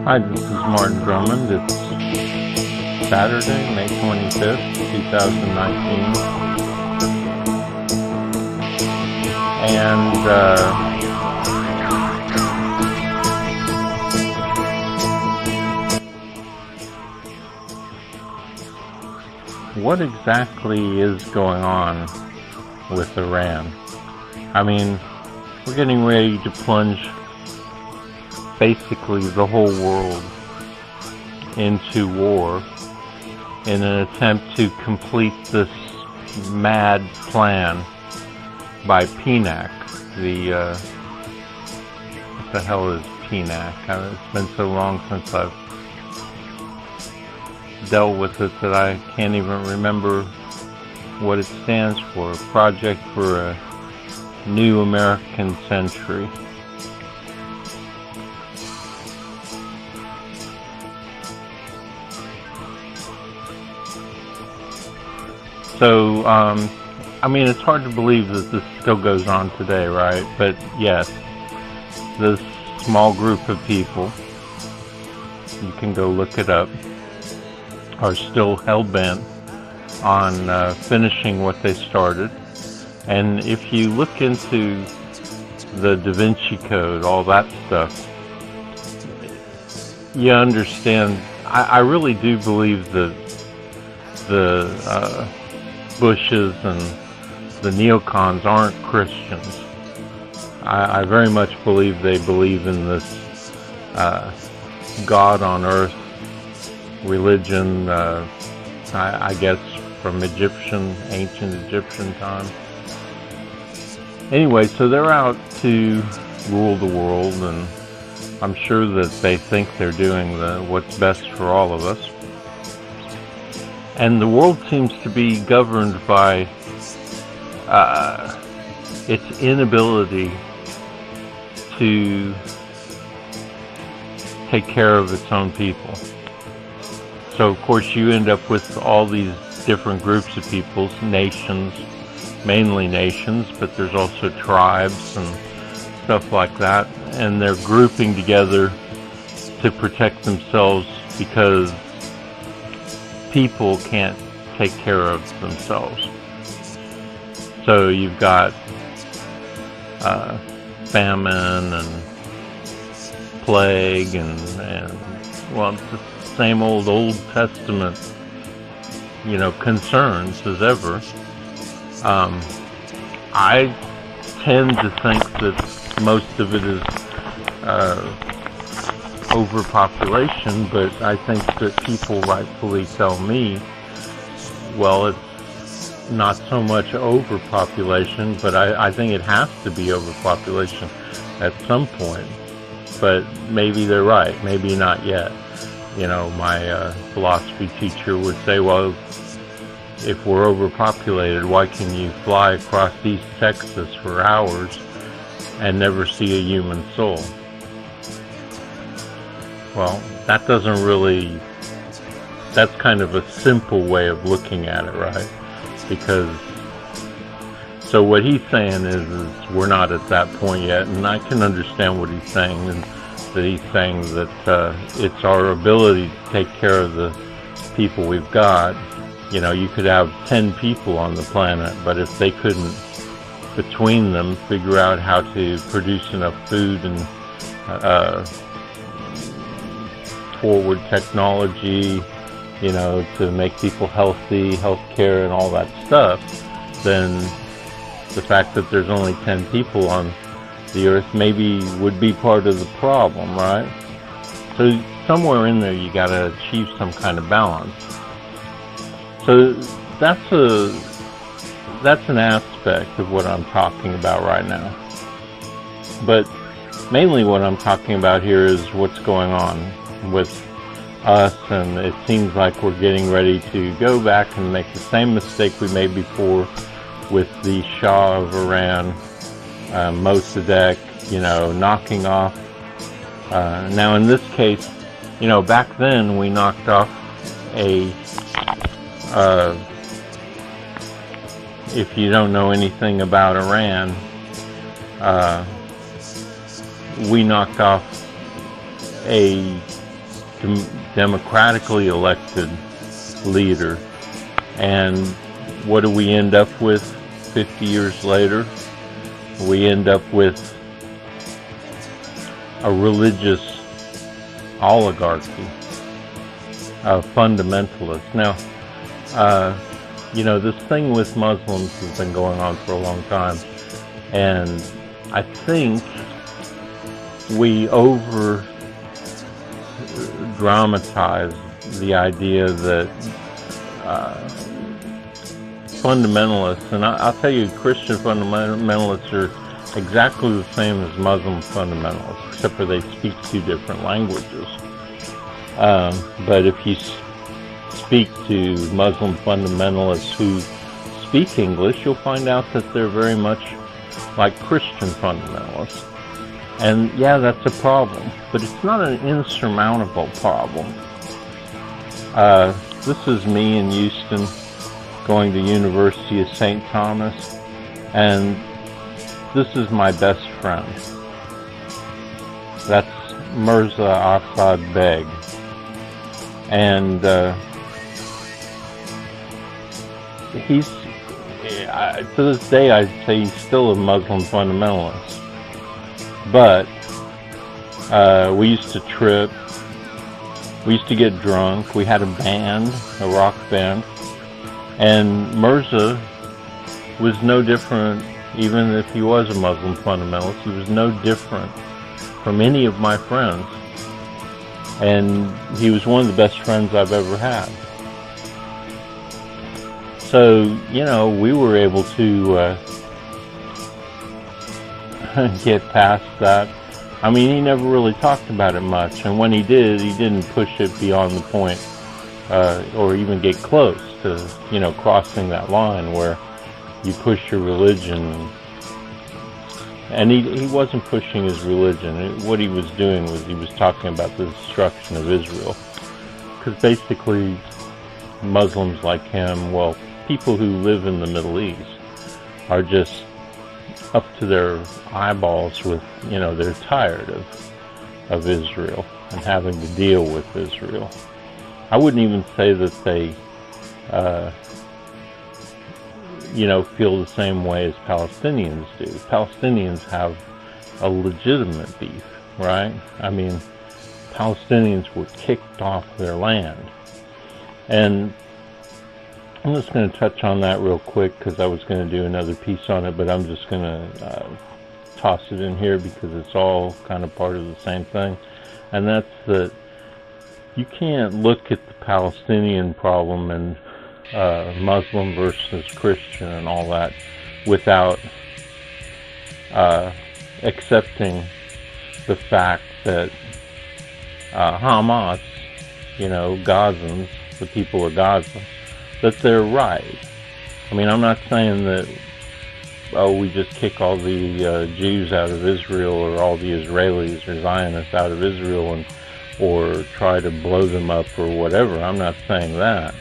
Hi, this is Martin Drummond. It's Saturday, May 25th, 2019. And what exactly is going on with Iran? I mean, we're getting ready to plunge basically the whole world into war in an attempt to complete this mad plan by PNAC. What the hell is PNAC? It's been so long since I've dealt with it that I can't even remember what it stands for. Project for a New American Century. So, I mean, it's hard to believe that this still goes on today, right? But yes, this small group of people, you can go look it up, are still hell-bent on finishing what they started. And if you look into the Da Vinci Code, all that stuff, you understand. I really do believe that the Bushes and the neocons aren't Christians. I very much believe they believe in this God on earth religion, I guess from ancient Egyptian time. Anyway, so they're out to rule the world, and I'm sure that they think they're doing what's best for all of us. And the world seems to be governed by its inability to take care of its own people. So of course you end up with all these different groups of peoples, nations, mainly nations, but there's also tribes and stuff like that, and they're grouping together to protect themselves because people can't take care of themselves. So you've got famine and plague and well, it's the same Old Testament, concerns as ever. I tend to think that most of it is overpopulation, but I think that people rightfully tell me, well, it's not so much overpopulation, but I think it has to be overpopulation at some point. But maybe they're right, maybe not yet. My philosophy teacher would say, well, if we're overpopulated, why can you fly across East Texas for hours and never see a human soul? Well, that doesn't really, that's kind of a simple way of looking at it, right? Because, so what he's saying is we're not at that point yet, and I can understand what he's saying, and that he's saying that it's our ability to take care of the people we've got. You could have 10 people on the planet, but if they couldn't, between them, figure out how to produce enough food and forward technology, to make people healthy, healthcare and all that stuff, then the fact that there's only 10 people on the earth maybe would be part of the problem, right? So somewhere in there you got to achieve some kind of balance. So that's an aspect of what I'm talking about right now. But mainly what I'm talking about here is what's going on with us, and it seems like we're getting ready to go back and make the same mistake we made before with the Shah of Iran, Mossadegh, knocking off. Now in this case, back then we knocked off if you don't know anything about Iran, we knocked off a democratically elected leader. And what do we end up with 50 years later? We end up with a religious oligarchy, a fundamentalist. Now, this thing with Muslims has been going on for a long time, and I think we over-dramatize the idea that fundamentalists, and I'll tell you, Christian fundamentalists are exactly the same as Muslim fundamentalists, except for they speak two different languages. But if you speak to Muslim fundamentalists who speak English, you'll find out that they're very much like Christian fundamentalists. And yeah, that's a problem, but it's not an insurmountable problem. This is me in Houston, going to University of St. Thomas, and this is my best friend. That's Mirza Assad Beg. And he's, to this day, I'd say he's still a Muslim fundamentalist. But we used to trip, we used to get drunk, we had a band, a rock band, and Mirza was no different, even if he was a Muslim fundamentalist, he was no different from any of my friends. And he was one of the best friends I've ever had. So, we were able to get past that. I mean, he never really talked about it much, and when he did, he didn't push it beyond the point, or even get close to, crossing that line where you push your religion. And he wasn't pushing his religion. What he was doing was he was talking about the destruction of Israel. Because basically, Muslims like him, well, people who live in the Middle East, are just up to their eyeballs with, they're tired of Israel and having to deal with Israel. I wouldn't even say that they, feel the same way as Palestinians do. Palestinians have a legitimate beef, right? I mean, Palestinians were kicked off their land. And I'm just going to touch on that real quick because I was going to do another piece on it, but I'm just going to toss it in here because it's all kind of part of the same thing. And that's that you can't look at the Palestinian problem and Muslim versus Christian and all that without accepting the fact that Hamas, Gazans, the people of Gaza, that they're right. I mean, I'm not saying that, we just kick all the Jews out of Israel or all the Israelis or Zionists out of Israel or try to blow them up or whatever. I'm not saying that.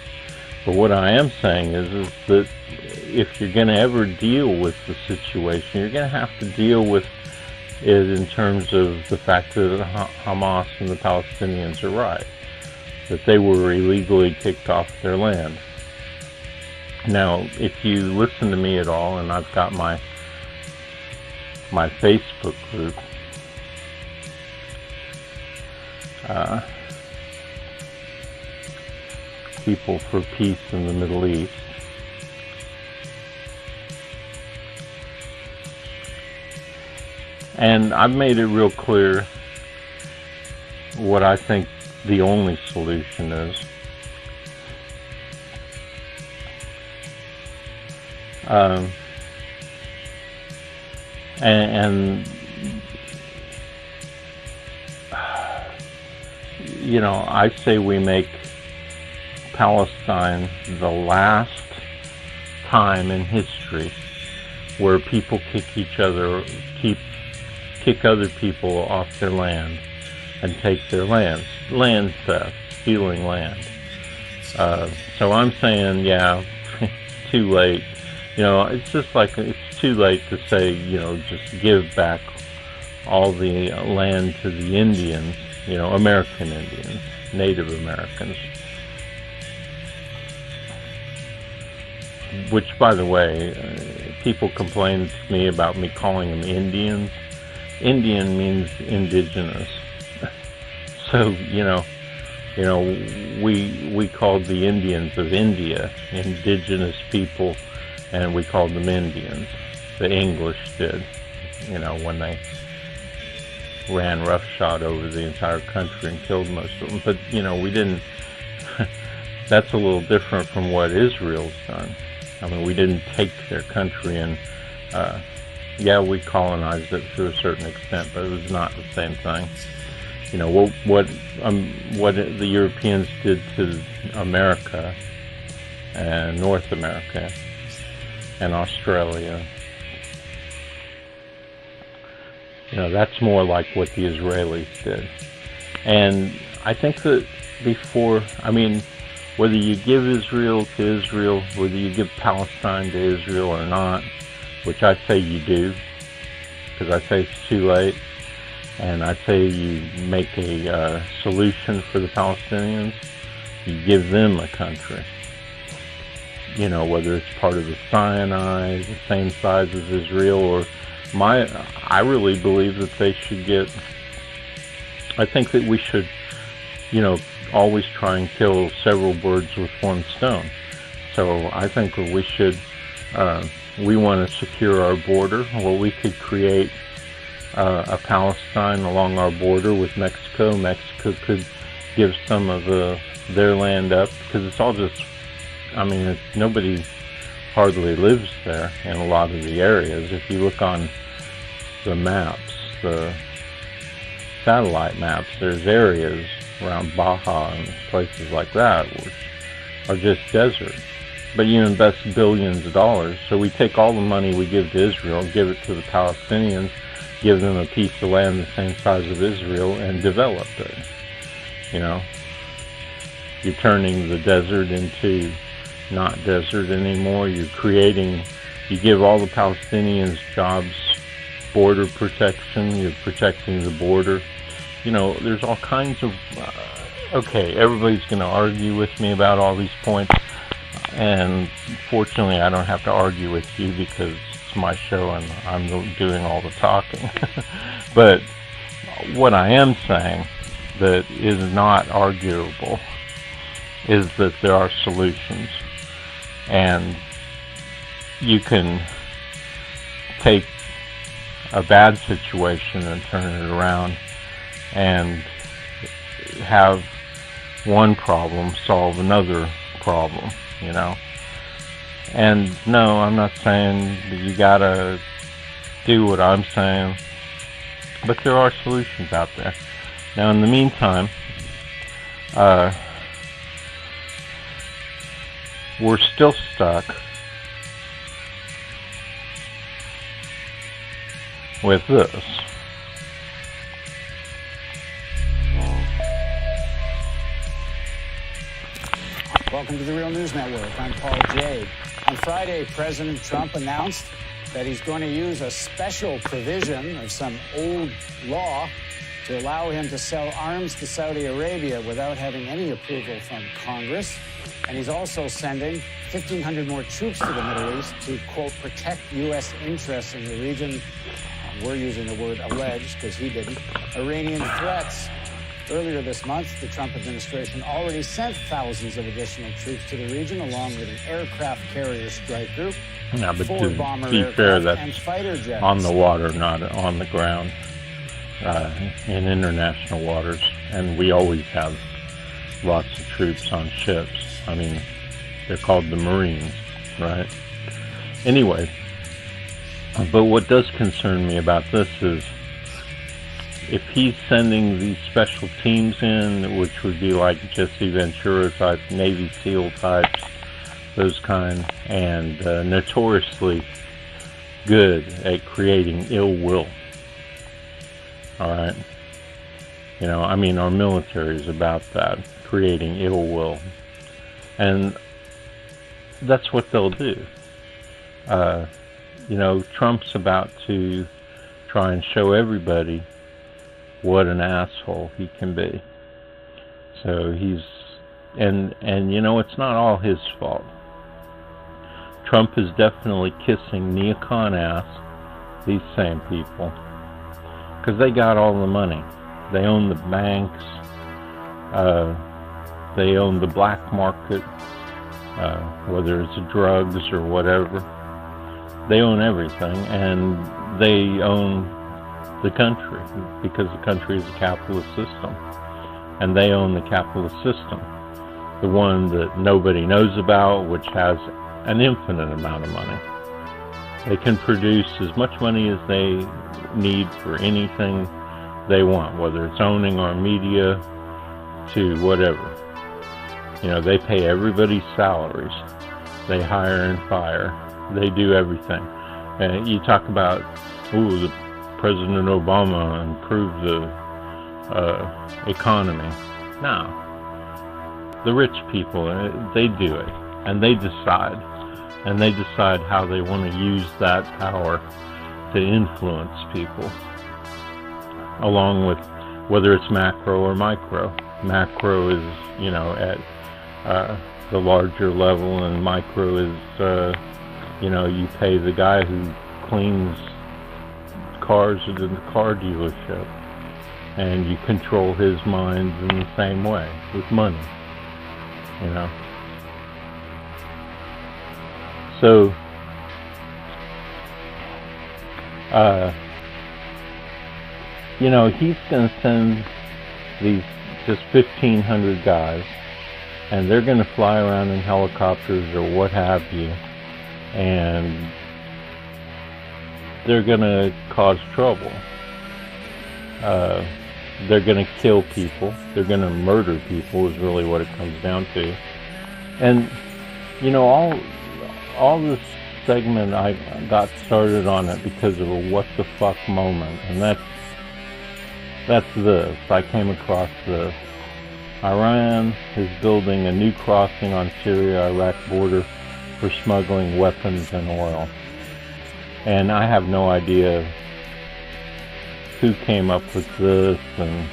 But what I am saying is that if you're going to ever deal with the situation, you're going to have to deal with it in terms of the fact that Hamas and the Palestinians are right, that they were illegally kicked off their land. Now, if you listen to me at all, and I've got my Facebook group, People for Peace in the Middle East. And I've made it real clear what I think the only solution is. I say we make Palestine the last time in history where people kick other people off their land and take their land theft, stealing land. So I'm saying, yeah, too late. It's just like it's too late to say, just give back all the land to the Indians, American Indians, Native Americans. Which, by the way, people complain to me about me calling them Indians. Indian means indigenous. So, we called the Indians of India indigenous people, and we called them Indians. The English did, when they ran roughshod over the entire country and killed most of them. But, we didn't, that's a little different from what Israel's done. I mean, we didn't take their country and, we colonized it to a certain extent, but it was not the same thing. What the Europeans did to America and North America and Australia, that's more like what the Israelis did. And I think that whether you give Israel to Israel, whether you give Palestine to Israel or not, which I say you do, because I say it's too late, and I say you make a solution for the Palestinians, you give them a country. Whether it's part of the Sinai, the same size as Israel, or I really believe that they should get, I think that we should, always try and kill several birds with one stone. So I think that we should, we want to secure our border. Well, we could create a Palestine along our border with Mexico. Mexico could give some of their land up, because it's all just, nobody hardly lives there in a lot of the areas. If you look on the maps, the satellite maps, there's areas around Baja and places like that which are just desert. But you invest billions of dollars. So we take all the money we give to Israel, give it to the Palestinians, give them a piece of land the same size of Israel, and develop it. You're turning the desert into not desert anymore. You give all the Palestinians jobs, border protection, you're protecting the border. There's all kinds of, everybody's going to argue with me about all these points, and fortunately I don't have to argue with you because it's my show and I'm doing all the talking. But what I am saying that is not arguable is that there are solutions, and you can take a bad situation and turn it around and have one problem solve another problem, And no, I'm not saying that you gotta do what I'm saying, but there are solutions out there. Now, in the meantime, we're still stuck with this. Welcome to the Real News Network. I'm Paul Jay. On Friday, President Trump announced that he's going to use a special provision of some old law to allow him to sell arms to Saudi Arabia without having any approval from Congress. And he's also sending 1,500 more troops to the Middle East to, quote, protect U.S. interests in the region. We're using the word alleged because he didn't. Iranian threats. Earlier this month, the Trump administration already sent thousands of additional troops to the region, along with an aircraft carrier strike group, but 4 bomber to be fair, aircraft, that's and fighter jets. On the water, not on the ground, in international waters. And we always have lots of troops on ships. They're called the Marines, right? Anyway, but what does concern me about this is, if he's sending these special teams in, which would be like Jesse Ventura type, Navy SEAL types, those kind, and notoriously good at creating ill will. All right? Our military is about that, creating ill will. And that's what they'll do. Trump's about to try and show everybody what an asshole he can be. So and you know, it's not all his fault. Trump is definitely kissing neocon ass, these same people, because they got all the money. They own the banks, they own the black market, whether it's drugs or whatever. They own everything, and they own the country, because the country is a capitalist system, and they own the capitalist system, the one that nobody knows about, which has an infinite amount of money. They can produce as much money as they need for anything they want, whether it's owning our media to whatever. You know, they pay everybody's salaries. They hire and fire. They do everything. And you talk about, the President Obama improved the economy. No. The rich people, they do it. And they decide. And they decide how they want to use that power to influence people. Along with whether it's macro or micro. Macro is, you know, at the larger level, and micro is, you know, you pay the guy who cleans cars in the car dealership, and you control his mind in the same way, with money, you know. So, you know, he's going to send these just 1,500 guys, and they're going to fly around in helicopters or what have you, and they're going to cause trouble. They're going to kill people. They're going to murder people is really what it comes down to. And, you know, all this segment, I got started on it because of a what the fuck moment, and that's this. I came across this. Iran is building a new crossing on Syria-Iraq border for smuggling weapons and oil. And I have no idea who came up with this and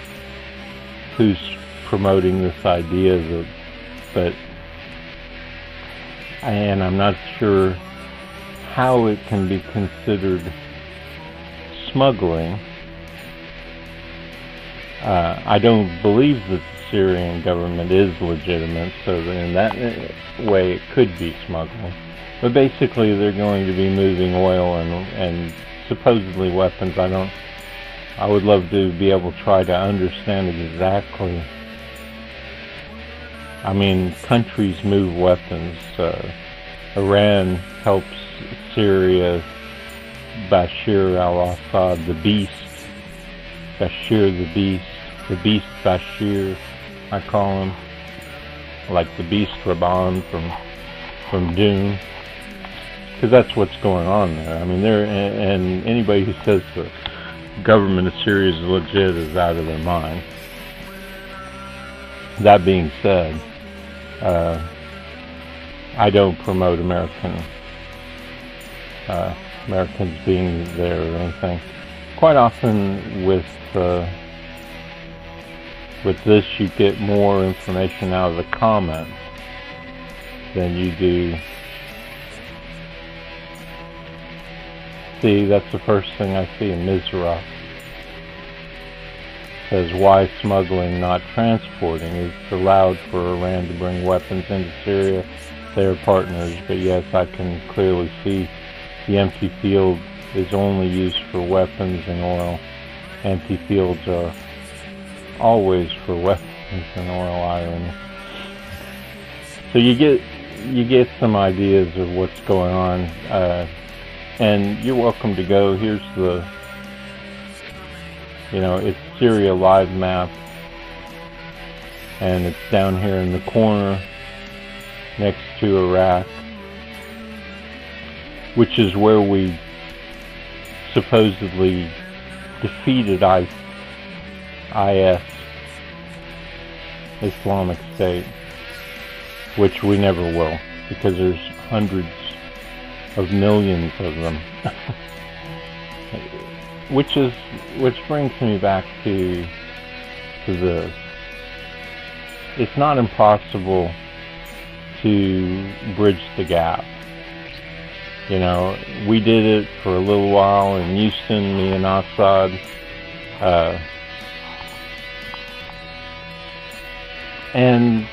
who's promoting this idea, and I'm not sure how it can be considered smuggling. I don't believe that the Syrian government is legitimate, so in that way it could be smuggling. But basically they're going to be moving oil and supposedly weapons. I would love to be able to try to understand exactly. I mean, countries move weapons. Iran helps Syria, Bashir al-Assad, the beast. Bashir the beast Bashir, I call him, like the beast Raban from Dune, because that's what's going on there. I mean, and anybody who says the government of Syria is legit is out of their mind. That being said, I don't promote Americans being there or anything. Quite often with this, you get more information out of the comments than you do. See, that's the first thing I see in Mizrach. Says, why smuggling, not transporting? It's allowed for Iran to bring weapons into Syria. They are partners, but yes, I can clearly see the empty field is only used for weapons and oil. Empty fields are always for weapons and oil, irony. So you get some ideas of what's going on, and you're welcome to go. Here's the, it's Syria live map, and it's down here in the corner next to Iraq, which is where we supposedly defeated IS, Islamic State, which we never will, because there's hundreds of millions of them. which brings me back to this. It's not impossible to bridge the gap. You know, we did it for a little while in Houston, me and Assad. And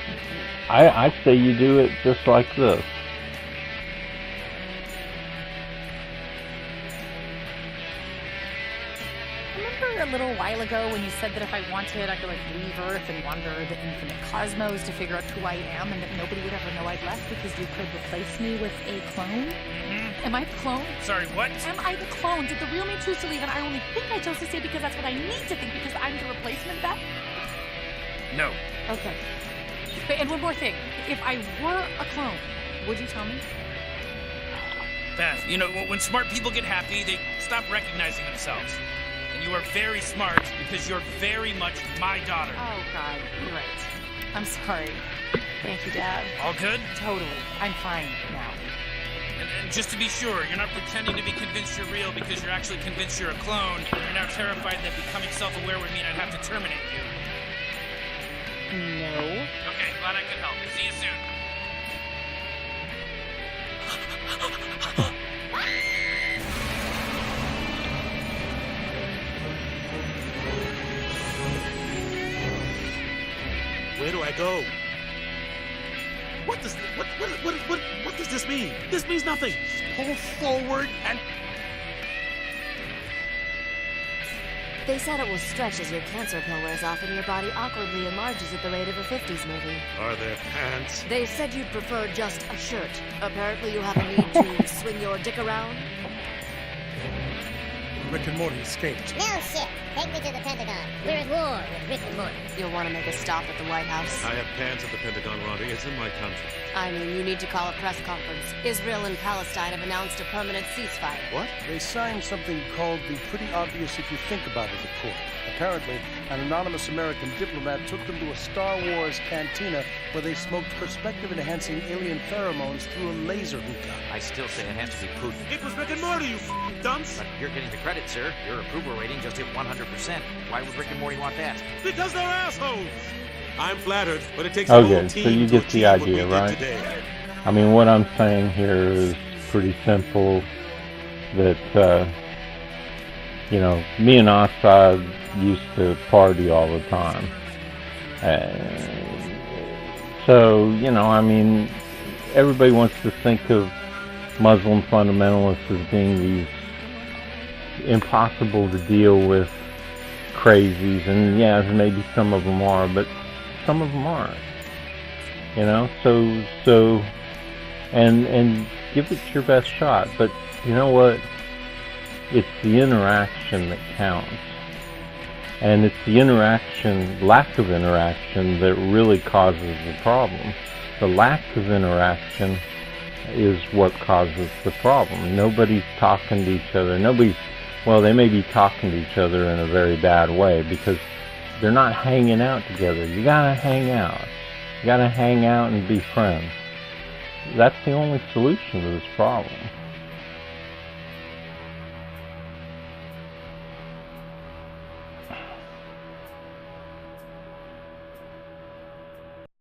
I say you do it just like this. Remember a little while ago when you said that if I wanted, I could like leave Earth and wander the infinite cosmos to figure out who I am, and that nobody would ever know I'd left because you could replace me with a clone? Am I the clone? Sorry, what? Am I the clone? Did the real me choose to leave, and I only think I chose to stay because that's what I need to think because I'm the replacement, Beth? No. Okay. And one more thing. If I were a clone, would you tell me? Beth, you know, when smart people get happy, they stop recognizing themselves. And you are very smart because you're very much my daughter. Oh, God. You're right. I'm sorry. Thank you, Dad. All good? Totally. I'm fine now. And just to be sure, you're not pretending to be convinced you're real because you're actually convinced you're a clone. You're now terrified that becoming self-aware would mean I'd have to terminate you. No. Okay, glad I could help. See you soon. Where do I go? What does this mean? This means nothing. Pull forward and... They said it will stretch as your cancer pill wears off and your body awkwardly enlarges at the rate of a 50s movie. Are there pants? They said you'd prefer just a shirt. Apparently you have a need to swing your dick around. Rick and Morty escaped. No shit. Take me to the Pentagon. We're at war with Rick and Morty. You'll want to make a stop at the White House. I have pants at the Pentagon, Robbie. It's in my country. I mean, you need to call a press conference. Israel and Palestine have announced a permanent ceasefire. What? They signed something called the Pretty Obvious If You Think About It Accord. Apparently, an anonymous American diplomat took them to a Star Wars cantina where they smoked perspective-enhancing alien pheromones through a laser hookah. I still say it has to be Putin. It was Rick and Morty, you dunce! But you're getting the credit, sir. Your approval rating just hit 100%. Why would Rick and Morty want that? Because they're assholes! I'm flattered, but it takes a whole Okay, team so you to get the achieve what we idea, did right? today. I mean, what I'm saying here is pretty simple. That, you know, me and Assad used to party all the time. So, you know, I mean, everybody wants to think of Muslim fundamentalists as being these impossible to deal with crazies, and yeah, maybe some of them are, but some of them aren't. You know, so and give it your best shot. But you know what? It's the interaction that counts. And it's the lack of interaction, that really causes the problem. The lack of interaction is what causes the problem. Nobody's talking to each other. Well, they may be talking to each other in a very bad way because they're not hanging out together. You gotta hang out. You gotta hang out and be friends. That's the only solution to this problem.